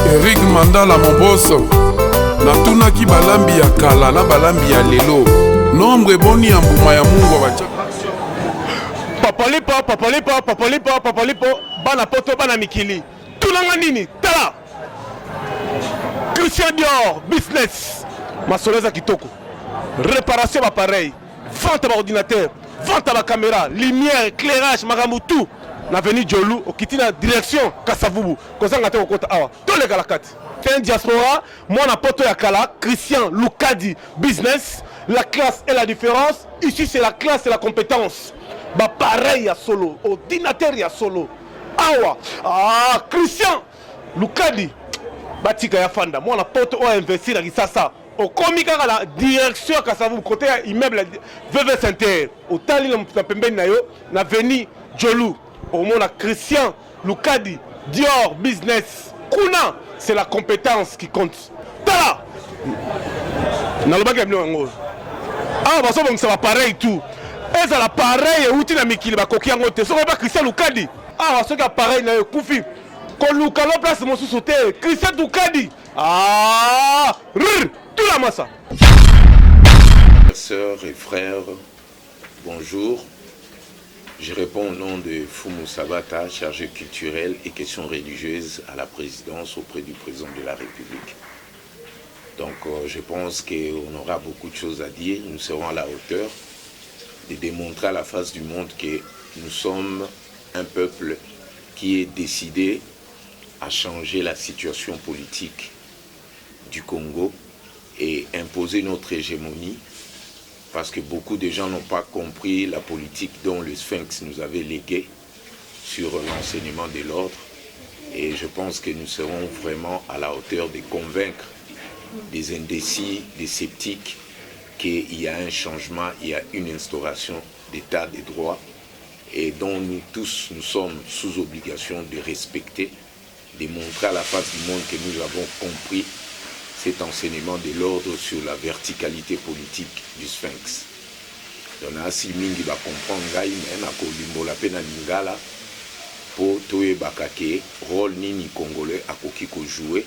Eric Mandala Moboso natunaki balambi ya kala na balambi ya lelo nombre boni ya mbuma ya Mungu bacha Papolipo bana poto bana mikili tulanga nini tala Christian Dior business masoleza kitoko réparation d'appareil vente d'ordinateur vente à caméra lumière éclairage makambo tout na venu Jolu okitina direction Kasavubu kozanga te kokota awa tole galakati un diaspora moi na poto ya kala Christian Lukadi business la classe et la différence ici c'est la classe et la compétence ba pareil ya solo ordinateur ya solo awa Christian Lukadi batika ya fanda moi na poto o investir na kisasa okomi kaka la direction Kasavubu côté ya immeuble VV Center otali na pembeni na yo na venu Jolu au monde Christian Lukadi Dior business kuna c'est la compétence qui compte tala na lobaki mno ngo baso bon ça va pareil tout et ça la pareil outi na mikili bakoki yango te soko ba Christian Lukadi soki pareil na kufi ko lukalo place mo soute Christian Lukadi tout la massa. Sœurs et frères, bonjour. Je réponds au nom de Fumu Sabata, chargé culturel et questions religieuses à la présidence auprès du président de la République. Donc je pense qu'on aura beaucoup de choses à dire. Nous serons à la hauteur de démontrer à la face du monde que nous sommes un peuple qui est décidé à changer la situation politique du Congo et imposer notre hégémonie. Parce que beaucoup de gens n'ont pas compris la politique dont le Sphinx nous avait légué sur l'enseignement de l'ordre. Et je pense que nous serons vraiment à la hauteur de convaincre des indécis, des sceptiques, qu'il y a un changement, il y a une instauration d'état de droit et dont nous tous, nous sommes sous obligation de respecter, de montrer à la face du monde que nous avons compris cet enseignement de l'ordre sur la verticalité politique du Sphinx. Donc, si mingi va comprendre ngai mais na kolimbola pe na lingala po toye bakake rôle nini congolais akoki ko jouer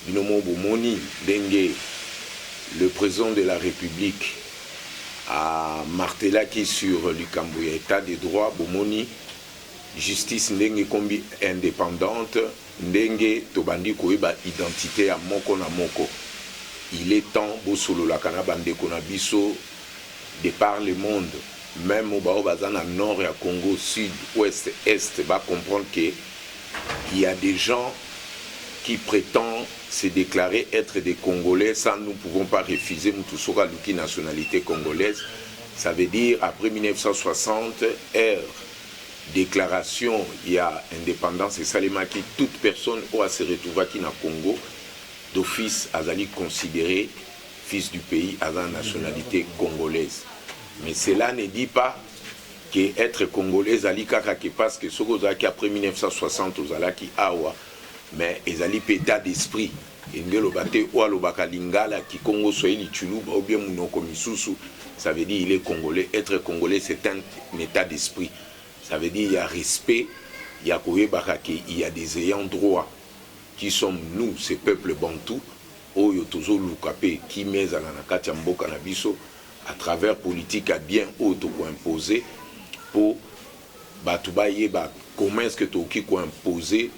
binomo bomoni ndenge le président de la République a martelaki sur likambo ya état de droit bomoni justice ndenge kombi indépendante ndenge tobandi koyeba identité ya moko na moko. Il est temps bosolo la kana bande kona biso de par le monde même au bazana nord ya Congo sud ouest est va comprendre que il y a des gens qui prétendent se déclarer être des Congolais sans nous pouvons pas refuser mutusoka luki nationalité congolaise. Ça veut dire après 1960 déclaration, il y a indépendance et Salemaki, toute personne où se retrouve qui na Congo, d'office azali considéré fils du pays à la nationalité congolaise. Mais cela ne dit pas qu'être congolais ali kakake parce que ce qui après 1960 aux alaki awa, mais ezali état d'esprit. Ngelo bate ou alobaka lingala ki Congo Swahili Chuluba ou bien munoko misusu, ça veut dire il est congolais. Être congolais c'est un état d'esprit. Ça veut dire qu'il y a respect, il y a il y a des ayants droit qui sommes nous, ces peuples bantous, Oyotozo Lukape, qui met à la Mboka Nabiso, à travers politique à bien auto imposer pour Batoubaye, comment est-ce que tu as imposé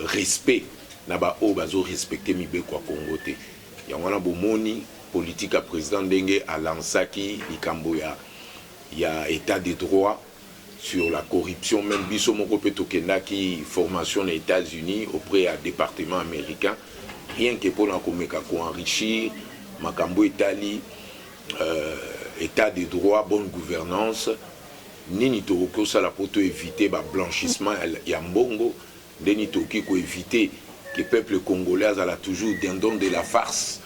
respect, naba o bazo respecter mibe kwa Congote. Il y a un bomoni politique à président Dengue à Lansaki, Likamboya, il y a état de droit. Sur la corruption, même biso moko petokenda qui formation aux États-Unis auprès du département américain, rien que pour la komeka ko enrichir, makambo Italie, état de droit, bonne gouvernance, nini toko ça la poto éviter ba blanchissement ya mbongo, nini toki ko éviter que peuple congolais a toujours dindon de la farce.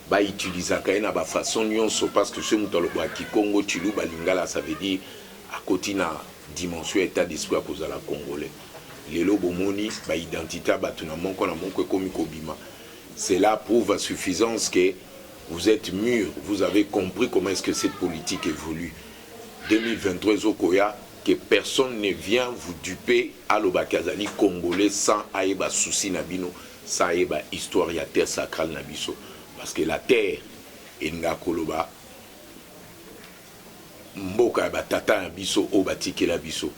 Ba utiliser kaina ba façon nyonso parce que ce mutalo ba ki Congo Chilu ba lingala ça veut dire à côté na dimension état d'esprit à cause de la congolais. Les lobomoni ba identité ba tuna monko na monko komi kobima. Cela prouve à suffisance que vous êtes mûrs, vous avez compris comment est-ce que cette politique évolue. 2023 Okoya que personne ne vient vous duper à l'Obakazali congolais sans aïba souci nabino ça y est histoire ya terre sacrale na biso parce que la terre enga koloba mboka ba tata na biso o batikela biso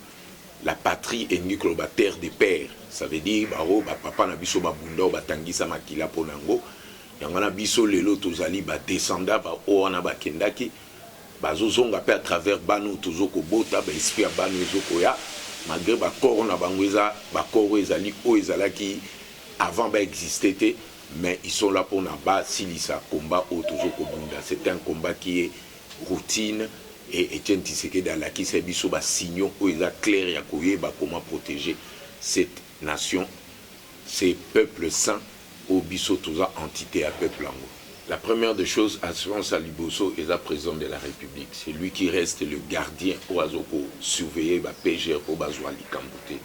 la patrie engi koloba terre des pères ça veut dire baro ba papa na biso ba bunda ba tangisa makila ponango yangana biso lelo tozali ba descendant ba o na ba kendaki bazozonga pe à travers banu tozoko bota ba esprit banu ezoko ya malgré ba corps na bangweza ba corps ezali o ezalaki avant ba exister mais ils sont là pour na ba silisa combat au tozoko bunda c'est un combat qui est routine et Etienne Tshisekedi alaki se biso ba signaux o eza clair ya koyeba comment protéger cette nation ces peuples saints au biso toza entité à peuple ango. La première des choses, Assurance Aliboso est la président de la République. C'est lui qui reste le gardien pour surveiller la PGR pour Bazouali Kamboute.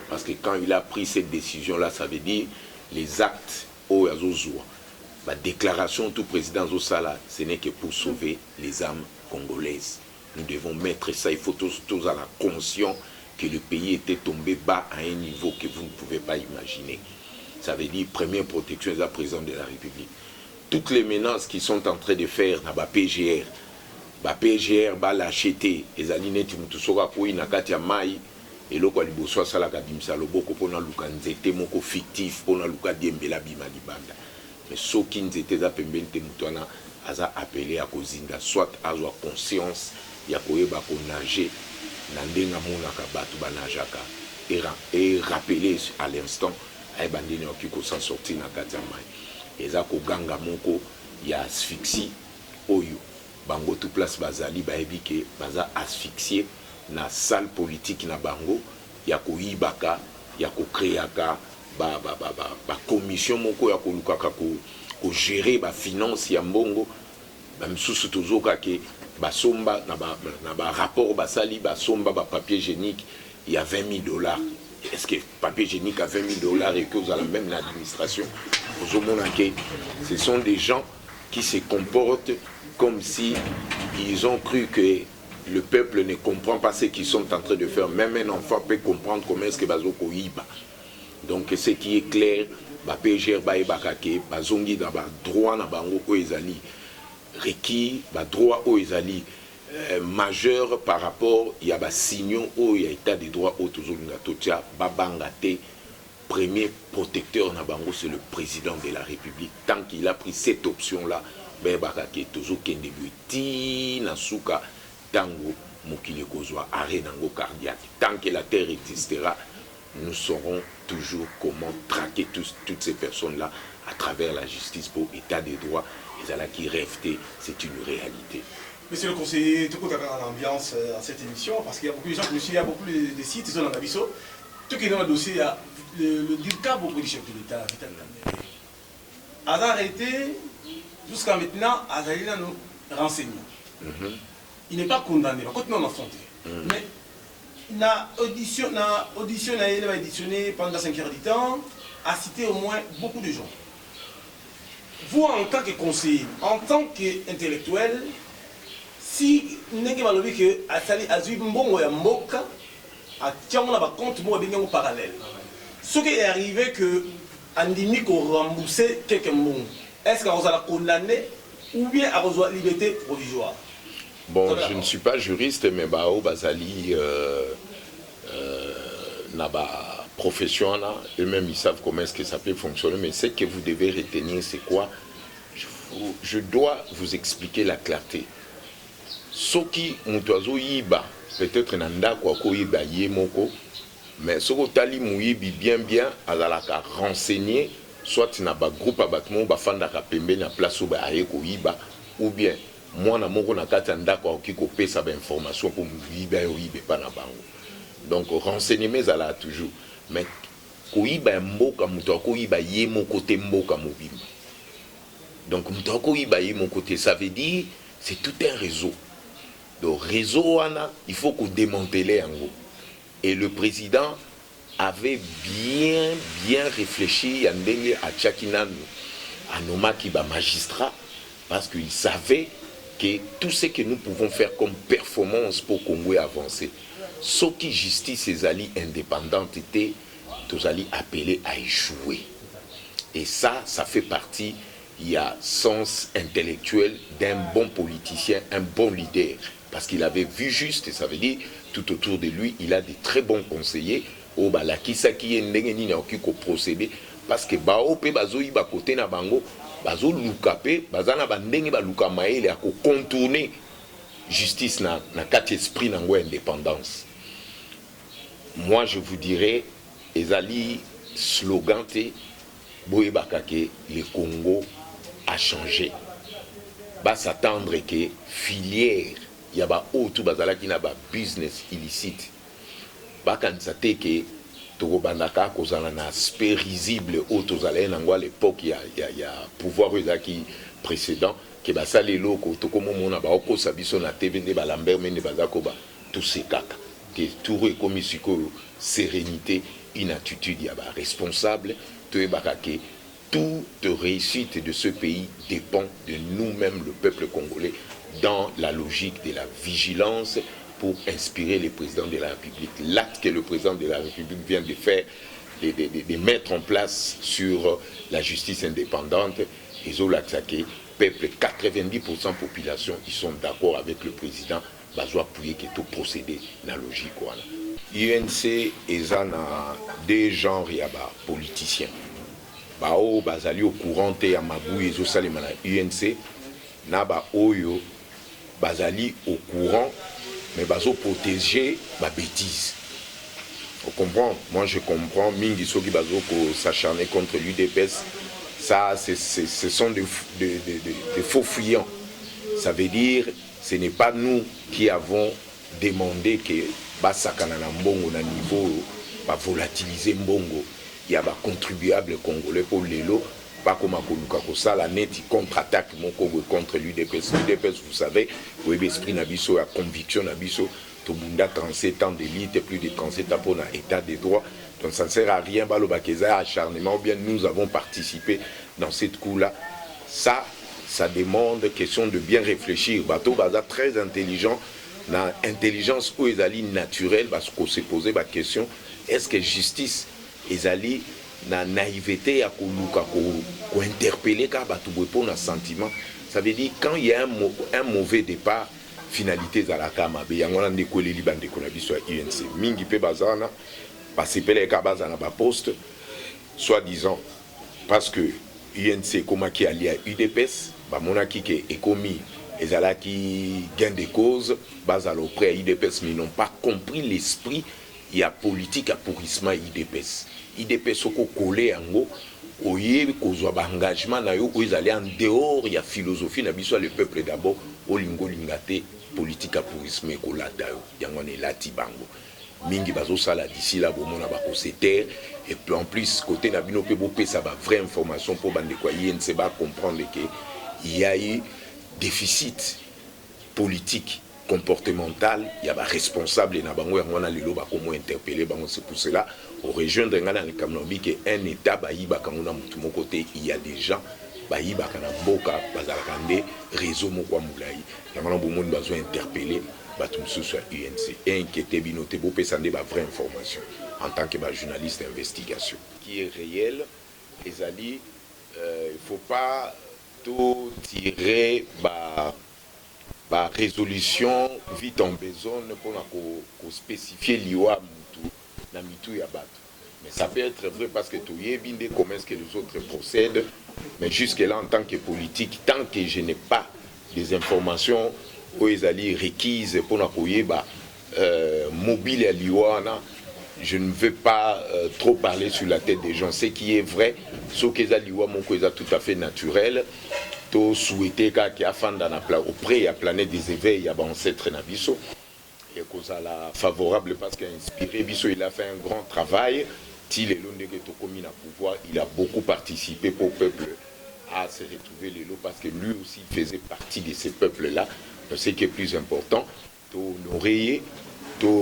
Parce que quand il a pris cette décision-là, ça veut dire les actes au Azozoua. La déclaration du président Zosala, ce n'est que pour sauver les âmes congolaises. Nous devons mettre ça, il faut tous à la conscience que le pays était tombé bas à un niveau que vous ne pouvez pas imaginer. Ça veut dire première protection est la président de la République. Toutes les menaces qui sont en train de faire dans la PGR, la PGR va l'acheter, les alinétis mutusoka koi nakatia mai, et l'eau quoi liboso sala kabimsa loboko pona luka nzete moko fictif pona luka diembela bima libanda. Mais ceux qui n'étaient pas pembente mutwana aza appelé à kozinda soit azwa conscience ya koyeba ko nager na ndenga mona ka batu banajaka et rappeler à l'instant ay bandini okiko s'en sortir na katia mai. Eza ko ganga moko ya asphyxie oyo bango tout place bazali baebi ke baza asphyxié na salle politique na bango ya ko yibaka ya ko créaka ba commission moko ya ko lukaka ko gérer ba finance ya mbongo ba msusu tozoka ke basomba na ba rapport basali basomba ba papier hygiénique il y a $20,000. Est-ce que papier hygiénique à $20,000 et que vous avez même l'administration? Ce sont des gens qui se comportent comme si ils ont cru que le peuple ne comprend pas ce qu'ils sont en train de faire. Même un enfant peut comprendre comment est-ce que Bazoko Iba. Donc ce qui est clair, PGR Baebakake, Bazongi dans droit na bango Oezali, Reki, droit Oezali. Majeur par rapport il y a des signaux où il y a état des droits au Totia Babangate premier protecteur Nabango c'est le président de la République tant qu'il a pris cette option là Babakake Tozo Kendebuti Nasuka Tango Mokile Kozwa arrêt nango cardiaque tant que la terre existera nous saurons toujours comment traquer toutes ces personnes là à travers la justice pour état des droits et là qui rêvent c'est une réalité. Monsieur le conseiller, tout le monde a l'ambiance à cette émission parce qu'il y a beaucoup de gens qui me suivent, il y a beaucoup de sites, ils ont dans Abisso. Tout qui est dans le dossier, il y a le DIRCA beaucoup du chef de l'État. A arrêté, jusqu'à maintenant, à nous renseigner. Il n'est pas condamné, il va continuer à affronter. Mais la audition a auditionné pendant 5 heures du temps, a cité au moins beaucoup de gens. Vous, en tant que conseiller, en tant qu'intellectuel, si ndenge balobi que asali azui mbongo ya mboka atiango na ba compte mo bengo parallèle ce qui est arrivé que andimi ko rembourser quelques mbongo est-ce qu'on va condamner ou bien à reçoit liberté provisoire? Bon, je ne suis pas juriste mais bao bazali na ba profession là eux-mêmes ils savent comment est-ce que ça peut fonctionner mais ce que vous devez retenir c'est quoi? Je dois vous expliquer la clarté. Soki mutuazo yiba peut-être nanda kwa ko yiba yemoko mais soko tali muyibi bien azalaka renseigner soit na ba groupe abatmo ba fanda ka pembe na place ou ba ayeko yiba ou bien moi na moko na kata ndako akiko pesa ba information pour muyiba yo yibe pa na bango donc renseignement zala toujours mais ko yiba mboka mutu ko yiba yemoko te mboka mobimba donc mutu ko yiba yemoko te ça veut dire c'est tout un réseau. Le réseau, il faut qu'on démantèle en gros. Et le président avait bien réfléchi à Tchakinan, à Nomaki, magistrat, parce qu'il savait que tout ce que nous pouvons faire comme performance pour Congo avancer, ce qui justice ses alliés indépendants étaient, tous alliés appelés à échouer. Et ça fait partie, il y a sens intellectuel d'un bon politicien, un bon leader. Parce qu'il avait vu juste, et ça veut dire, tout autour de lui, il a des très bons conseillers. Oh, bah, la kisa qui est n'engeni na oki ko procéder. Parce que, bah, ope, bazo yi ba côté na bango, bazo lukape, bazana ba ndenge ba luka maele a ko contourner justice na quatre esprit na ngo indépendance. Moi, je vous dirais, ezali slogan te, boye bakake, le Congo a changé. Ba s'attendre que filière, il y a ba auto bazala qui na ba business illicite. Ba kanisa te que toko bandaka kozala na aspect risible auto zala na ngo à l'époque il y a pouvoir qui précédent que ba salelo ko toko momona ba okosa biso na TV nde ba Lambert mende bazako ba tout ces kaka que tout comme siko sérénité une attitude il y a ba responsable to e bakake. Toute réussite de ce pays dépend de nous-mêmes, le peuple congolais, dans la logique de la vigilance pour inspirer le président de la République. L'acte que le président de la République vient de faire, de mettre en place sur la justice indépendante, ils ont l'attaqué. Peuple, 90% population, ils sont d'accord avec le président. Bazoua Pouye qui est tout procédé dans la logique. UNC est des genres politiciens. Bao bazali au courant te ya mabouye zo salima na UNC na ba oyo bazali au courant mais bazo protéger ba bêtise. On comprend, moi je comprends mingi soki bazo ko s'acharner contre l'UDPS, ça ce sont des faux fuyants. Ça veut dire ce n'est pas nous qui avons demandé que basakana na mbongo na niveau ba volatiliser mbongo. Il y a des contribuables congolais pour l'élo, pas comme à Koluka Kosala, net contre-attaque mon Congo contre l'UDPS. L'UDPS, vous savez, vous avez esprit Nabiso, la conviction Nabiso, Tobunda 37 ans d'élite, plus de 37 ans pour l'état des droits. Donc ça ne sert à rien, Balobakeza, acharnement, ou bien nous avons participé dans cette coup-là. Ça demande question de bien réfléchir. Bateau Baza très intelligent, dans intelligence où ils allaient naturelle, parce qu'on s'est posé la question, est-ce que justice ezali na naïveté ya koluka ko interpeller ka batu pour un sentiment. Ça veut dire quand il y a un mauvais départ, finalité za la kama be yangona ndeko leli bande ko na biso ya UNC mingi pe bazana pasipele ka bazana ba poste soi-disant parce que UNC koma ki ali à UDPS ba monaki ke ekomi ezala ki gain de cause bazalo auprès à UDPS mais n'ont pas compris l'esprit. Il y a politique à pourrissement IDPS. IDPS oko collé ango oye kozwa ba engagement na yo ils allaient en dehors il y a philosophie na biso le peuple d'abord olingo lingate politique à pourrissement ko lata yo yango ne lati bango mingi bazo sala d'ici là bomona ba ko terre et puis en plus côté na bino pe bo pesa ba vraie information pour bande quoi INC ba comprendre que il y a eu déficit politique comportemental, il y a des responsables na bango yango na lelo ba comment interpeller bango. C'est pour cela au rejoindre ngana le Kamnombi que un état ba yiba kanuna mutu mon côté il y a des gens ba yiba kana boka bazalaka nde réseau moko mulai yango na bomoni besoin interpeller batu mususu UNC inquiété binoté bo pesa nde ba vraie information en tant que ba journaliste d'investigation qui est réel. Les alliés il faut pas tout tirer ba résolution vite en besoin pour spécifier l'IOA na mitu ya bato. Mais ça peut être vrai parce que tout y est bien comment est-ce que les autres procèdent. Mais jusque là en tant que politique, tant que je n'ai pas des informations où ils allaient requises pour mobile à l'IOA, je ne veux pas trop parler sur la tête des gens. Ce qui est vrai, ce que l'IOA mon tout à fait naturel. Souhaiter qu'il y a auprès de la planète des éveils, il y a un ancêtre Nabiso et cause à la favorable parce qu'il a inspiré Biso, il a fait un grand travail. Il est pouvoir, il a beaucoup participé pour le peuple à se retrouver les lots parce que lui aussi faisait partie de ces peuples-là. Ce qui est plus important, l'oreiller,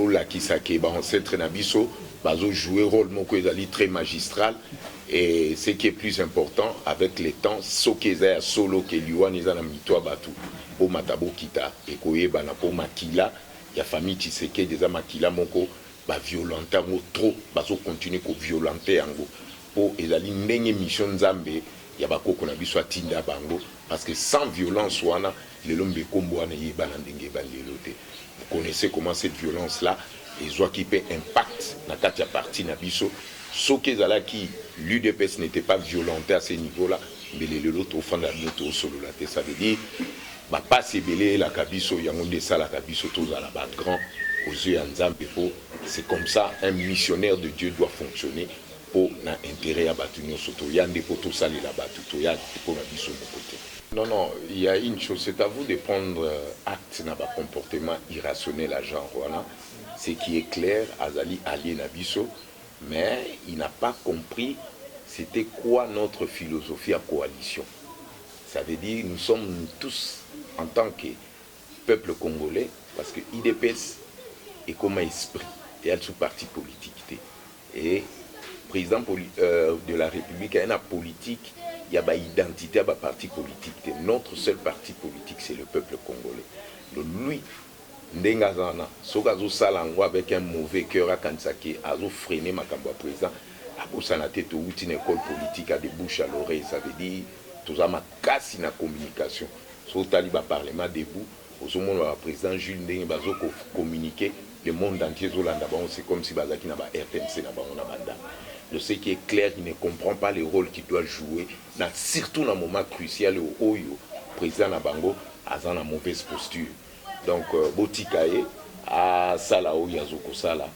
la Kisake, ancêtre Nabiso, jouer un rôle très magistral. Et ce qui est plus important, avec le temps, ce qui est solo, que l'Iwan est en mitoa batu, au matabo kita, et koye banapo makila, il y a famille Tshisekedi des makila moko, violenter trop, baso continuer ko violenter ango. po ezali ndenge mission nzambe ya bakoko na biso atinda bango parce que sans violence wana lelo mbekombo wana yebana ndenge balelo te. Vous connaissez comment cette violence là ezwaki pe impact na kati ya parti na biso soki ezalaki l'UDPS n'était pas violenté à ce niveau là mais lelo tofanda bino solola te. Ça veut dire bapasi ebele la kabiso yango nde esalaka biso tozala bagrand aux yeux ya nzambe po c'est comme ça un missionnaire de Dieu doit fonctionner pour na intérêt à bato nyonso toya nde po tosalela bato toya po na biso moko te. Non, non, il y a une chose, c'est à vous de prendre acte na ba comportement irrationnel à genre voilà. Ce qui est clair, Azali allié Nabiso, mais il n'a pas compris c'était quoi notre philosophie à coalition. Ça veut dire nous sommes tous en tant que peuple congolais, parce que IDPS est comme un esprit, et elle sous parti politique. Et président de la République, il y a une politique, il y a une identité à un parti politique. Notre seul parti politique, c'est le peuple congolais. Donc lui, Ndengazana, Sogazo Salango avec un mauvais cœur à Kansaki, Azo freiner ma président, à Bosanate, ou une école politique à des bouches à l'oreille, ça veut dire, tout ça m'a cassé la communication. Sur Taliba Parlement debout, au moment où le président Jules Ndenge Bazo communiqué, le monde entier, c'est comme si Bazaki n'a pas RTNC, n'a pas banda. Je sais qu'il est clair, il ne comprend pas le rôle qu'il doit jouer, surtout dans un moment crucial où le président Nabango a une mauvaise posture. Donc, Botikaye, à Salao Yazoko Sala,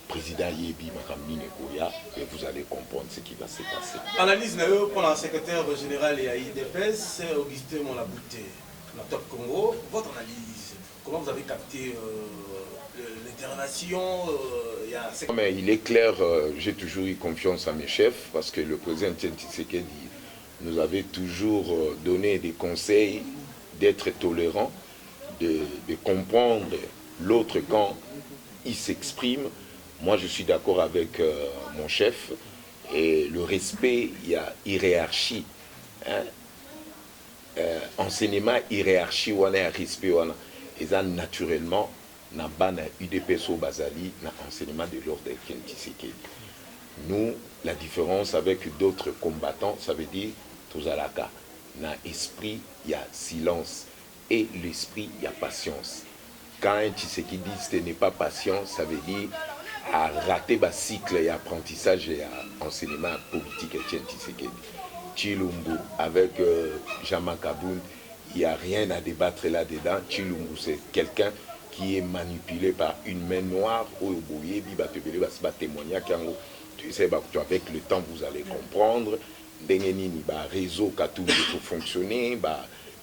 président Yebi Makamine Koya, et vous allez comprendre ce qui va se passer. Analyse pour le secrétaire général et IDPS, Augustin Monabouté, la Top Congo. Votre analyse, comment vous avez capté l'intervention Mais il est clair, j'ai toujours eu confiance à mes chefs parce que le président Tshisekedi nous avait toujours donné des conseils d'être tolérant, de comprendre l'autre quand il s'exprime. Moi, je suis d'accord avec mon chef et le respect, il y a hiérarchie. Hein? Enseignement, hiérarchie, on a respect, on a. Et ça, naturellement, na bana UDPS au Bazali, na enseignement de l'ordre de Tshisekedi. Nous, la différence avec d'autres combattants, ça veut dire, Tozalaka, na esprit, il y a silence. Et l'esprit, il y a patience. Quand un Tshisekedi dit ce n'est pas patient, ça veut dire à rater le cycle et apprentissage et enseignement politique et Tshisekedi. Chilumbu avec Jean Kaboun, il n'y a rien à débattre là-dedans. Chilumbu, c'est quelqu'un qui est manipulé par une main noire ou témoignage. Tu sais, avec le temps, vous allez comprendre. Dengenini, réseau qui a tout fonctionné,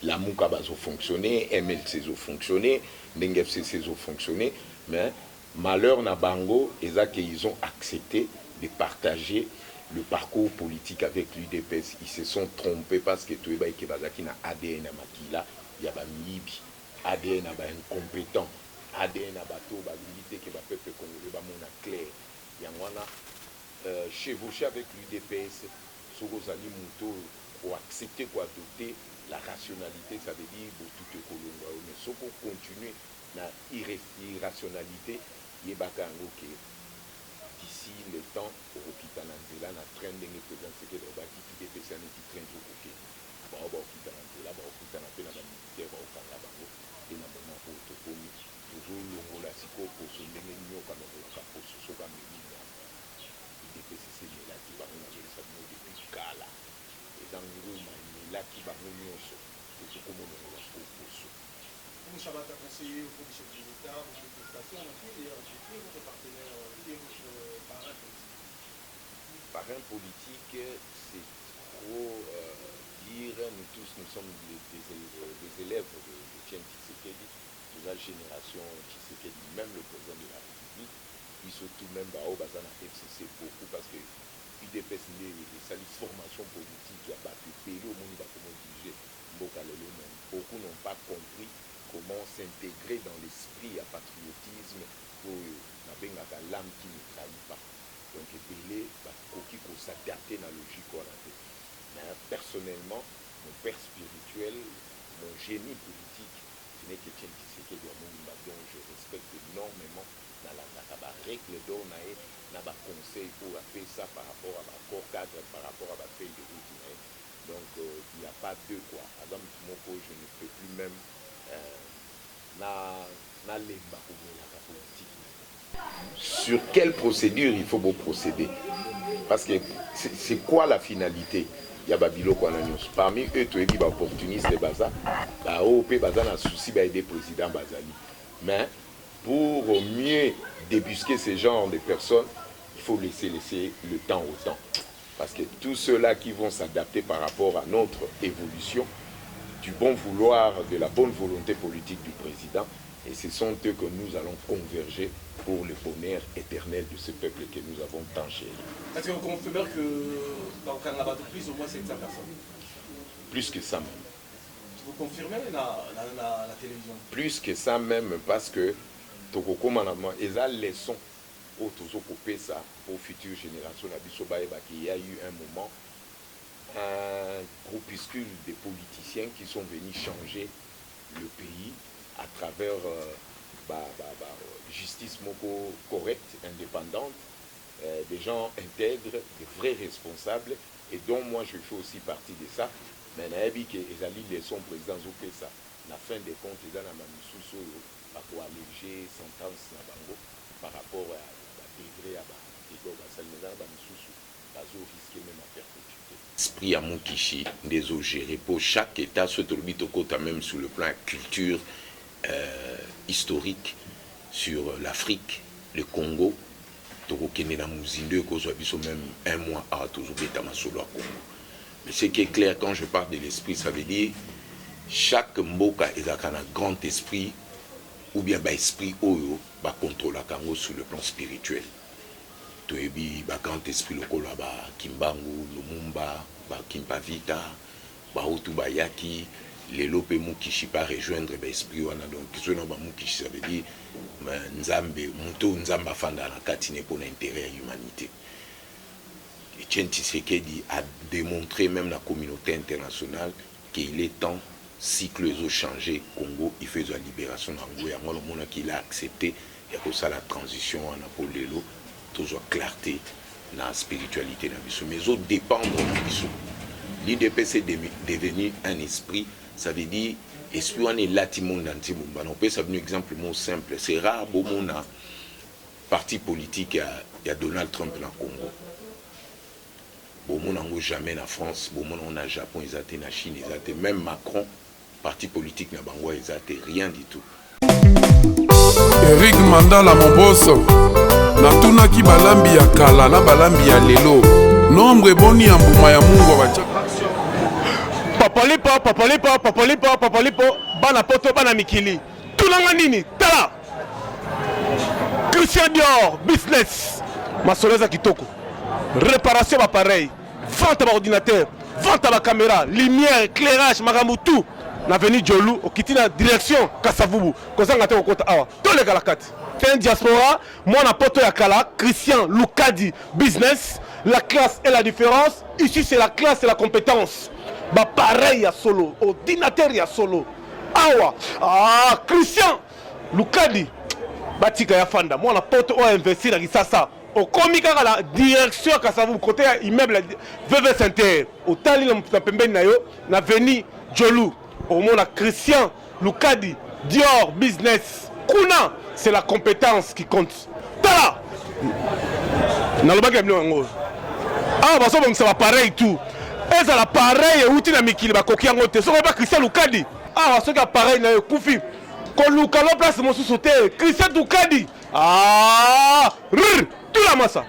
la Mouka va fonctionner, MLC va fonctionner, NDFCC va fonctionner, mais malheur na bango, ils ont accepté de partager le parcours politique avec l'UDPS. Ils se sont trompés parce que tout le monde qui a ADN à Makila, il y a Mibi, ADN à incompétent, ADN à bateau, l'unité qui va peuple congolais, mon clair. Il y a chevauché avec l'UDPS, Sogozali Mouto, pour accepter quoi adopter la rationalité, ça veut dire tout est colombo. Mais si on continue dans l'irrationalité, il y a d'ici le temps, au Kitananzela, na train de nous présenter que le bâti qui dépasse un petit train de côté. Bon, au Kitananzela, au Kitanapé, dans la militaire, au Kangabango, et dans le moment où tu commis, toujours le la psycho pour se mener mieux comme on l'a pour se sauver mais il dépasse ces là qui va nous avoir ça depuis Kala. Et dans le room, là qui va nous nyonso et tout comme on va se poser. Vous Chabata conseiller au chef de l'État, aux manifestations, et votre partenaire et votre parrain politique. Parrain politique, c'est trop dire, nous tous nous sommes des élèves de Tien Tshisekedi, de la génération Tshisekedi, même le président de la République, ils sont tout même au Bazana FCC beaucoup parce que UDPS les formation politique, il y a battu pays au monde comment diriger beaucoup n'ont pas compris comment s'intégrer dans l'esprit à patriotisme pour la l'âme qui ne trahit pas. Donc Belé qui s'adapter à la logique qu'on a fait. Mais personnellement, mon père spirituel, mon génie politique, ce n'est que Tien Tshisekedi dont je respecte énormément nalandaka barègle d'or na ye na baconseil pour appeler ça par rapport à l'accord cadre, par rapport à la feuille de route na ye. Donc il n'y a pas deux quoi. Adam Moko, je ne peux plus même na lemba la politique. Sur quelle procédure il faut procéder? Parce que c'est quoi la finalité? Il y a Babilo Kwananios. Parmi eux, tu es dit opportuniste de Baza. OP Baza n'a souci d'aider le président Bazali. Mais pour mieux débusquer ce genre de personnes, il faut laisser le temps au temps. Parce que tous ceux-là qui vont s'adapter par rapport à notre évolution, du bon vouloir, de la bonne volonté politique du président, et ce sont eux que nous allons converger pour le bonheur éternel de ce peuple que nous avons tant chéri. Est-ce que vous confirmez que dans le Canada, plus au moins 700 personnes? Plus que ça même. Vous confirmez la télévision? Plus que ça même, parce que ils ont leçon pour couper ça pour futures générations. Il y a eu un moment, un groupuscule de politiciens qui sont venus changer le pays à travers justice correcte, indépendante, des gens intègres, des vrais responsables, et dont moi je fais aussi partie de ça. Mais il y a des leçons président ça. La fin des comptes, ils ont pour alléger sentence par rapport à degré à risquer même à perpétuité. Esprit à Monkishi, des géré pour chaque État, se trouve même sur le plan culture historique, sur l'Afrique, le Congo. Même un mois à toujours Congo. Mais ce qui est clair, quand je parle de l'esprit, ça veut dire chaque mboka est un grand esprit ou bien esprit oyo ba contrôle Congo sur le plan spirituel. Toyebi ba grand esprit lokola ba Kimbangu, Lumumba, ba Kimpavita, ba Hutu Bayaki, les lope Mukishi pas rejoindre ba esprit wana donc zona ba Mukishi ça veut dire Nzambe muto Nzamba fanda na katine pour l'intérêt de l'humanité. Etienne Tshisekedi a démontré même la communauté internationale qu'il est temps, cycle ont changé, Congo, il fait la libération d'Ango, et le monde qui l'a accepté, et que ça la transition en Apollo, toujours clarté dans la spiritualité. Mais autres dépendent de l'ISO. L'IDP c'est devenu un esprit, ça veut dire, esprit on est latimonde anti-monde. On peut ça un exemple simple, c'est rare, bon, on a parti politique, il y a Donald Trump dans le Congo. Bon, on n'a jamais en France, bon, on a Japon, ils étaient en Chine, ils étaient même Macron, parti politique na Bangwa, ils étaient rien du tout. Eric Mandala mon boss, na tuna ki balambi ya kala na balambi ya lelo, nombre boni ya mbuma ya Mungu bacha. Papalipo, bana poto bana mikili. Tunanga nini? Tala. Christian Dior, business. Masoleza kitoko. Réparation d'appareil, vente d'ordinateur, vente à la caméra, lumière, éclairage, Magamoutou. Na venu Jolu, au Kitina, direction Kassavubu. Kozangate au Kota Awa. Tous les Galakati. C'est un diaspora, moi na poto yakala, Christian Lukadi, business. La classe et la différence. Ici c'est la classe et la compétence. Bah pareil à solo, ordinateur ya solo. Awa. Ah, Christian Lukadi. Batika ya fanda. Moi na poto o investir à Kisasa. Au comique à la direction Kassavubu côté immeuble VV Center. Au tali na pembeni na yo na venu Jolu. Au monde à Christian Lukadi Dior business. Kuna, c'est la compétence qui compte. Tala. Na le bagage ngo. Ah bah ça bon ça va pareil tout. Et ça la pareil et outil na mikili ba koki ngo te. So ba Christian Lukadi. Ah bah ça qui pareil na kufi. Ko Lukalo place mo sous Christian Lukadi. Ah, tout la massa.